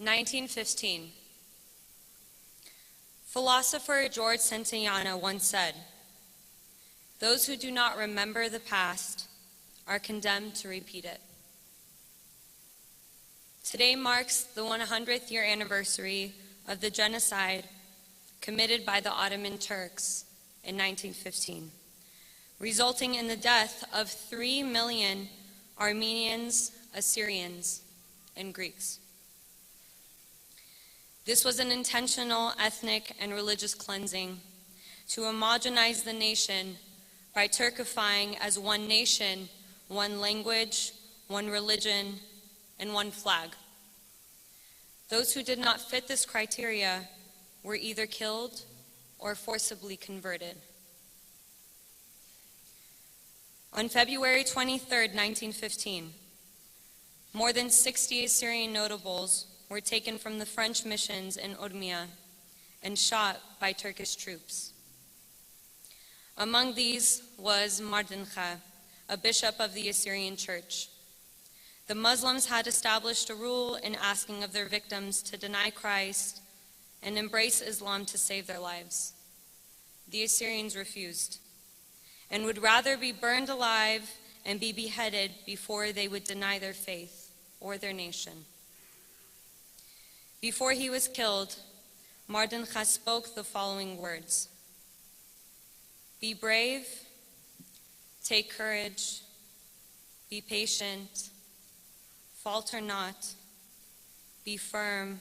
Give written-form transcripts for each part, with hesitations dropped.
1915. Philosopher George Santayana once said, "Those who do not remember the past are condemned to repeat it." Today marks the 100th year anniversary of the genocide committed by the Ottoman Turks in 1915, resulting in the death of 3 million Armenians, Assyrians, and Greeks. This was an intentional ethnic and religious cleansing to homogenize the nation by Turkifying as one nation, one language, one religion, and one flag. Those who did not fit this criteria were either killed or forcibly converted. On February 23, 1915, more than 60 Assyrian notables were taken from the French missions in Urmia and shot by Turkish troops. Among these was Mardin Kha, a bishop of the Assyrian church. The Muslims had established a rule in asking of their victims to deny Christ and embrace Islam to save their lives. The Assyrians refused and would rather be burned alive and be beheaded before they would deny their faith or their nation. Before he was killed, Mardin Kha spoke the following words: "Be brave, take courage, be patient, falter not, be firm,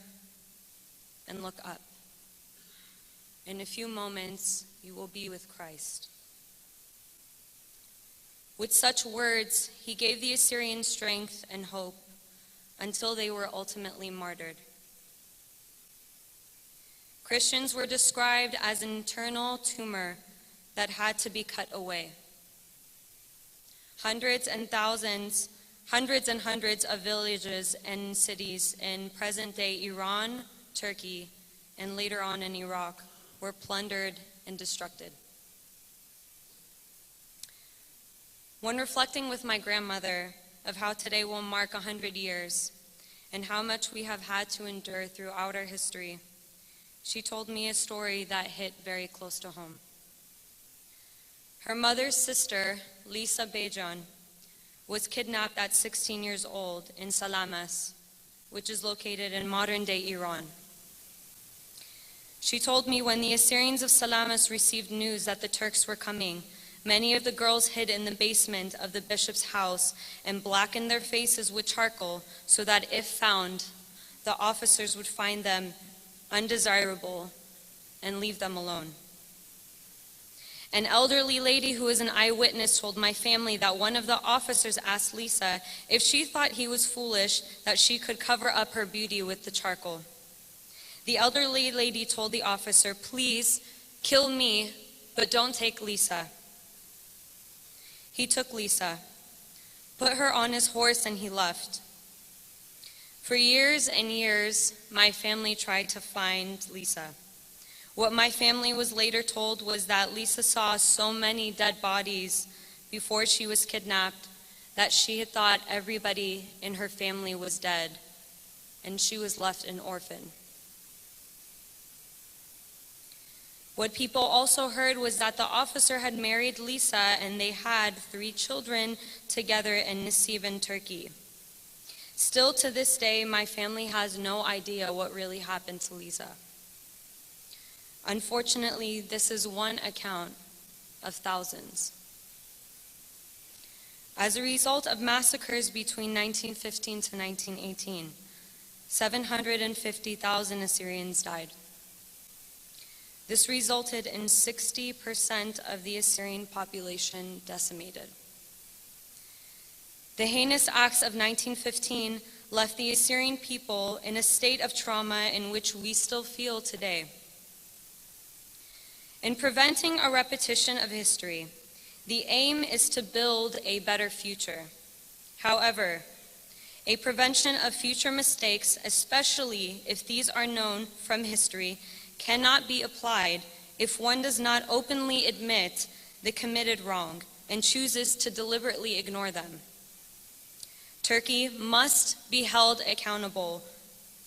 and look up. In a few moments, you will be with Christ." With such words, he gave the Assyrians strength and hope until they were ultimately martyred. Christians were described as an internal tumor that had to be cut away. Hundreds and hundreds of villages and cities in present-day Iran, Turkey, and later on in Iraq were plundered and destructed. When reflecting with my grandmother of how today will mark 100 years and how much we have had to endure throughout our history, she told me a story that hit very close to home. Her mother's sister, Lisa Bejan, was kidnapped at 16 years old in Salamas, which is located in modern-day Iran. She told me when the Assyrians of Salamas received news that the Turks were coming, many of the girls hid in the basement of the bishop's house and blackened their faces with charcoal so that if found, the officers would find them undesirable and leave them alone. An elderly lady who was an eyewitness told my family that one of the officers asked Lisa if she thought he was foolish that she could cover up her beauty with the charcoal. The elderly lady told the officer, "Please, kill me, but don't take Lisa." He took Lisa, put her on his horse, and he left. For years and years, my family tried to find Lisa. What my family was later told was that Lisa saw so many dead bodies before she was kidnapped that she had thought everybody in her family was dead, and she was left an orphan. What people also heard was that the officer had married Lisa and they had 3 children together in Nisivan, Turkey. Still to this day, my family has no idea what really happened to Lisa. Unfortunately, this is one account of thousands. As a result of massacres between 1915 to 1918, 750,000 Assyrians died. This resulted in 60% of the Assyrian population decimated. The heinous acts of 1915 left the Assyrian people in a state of trauma in which we still feel today. In preventing a repetition of history, the aim is to build a better future. However, a prevention of future mistakes, especially if these are known from history, cannot be applied if one does not openly admit the committed wrong and chooses to deliberately ignore them. Turkey must be held accountable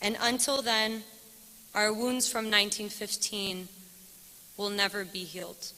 And until then, our wounds from 1915 will never be healed.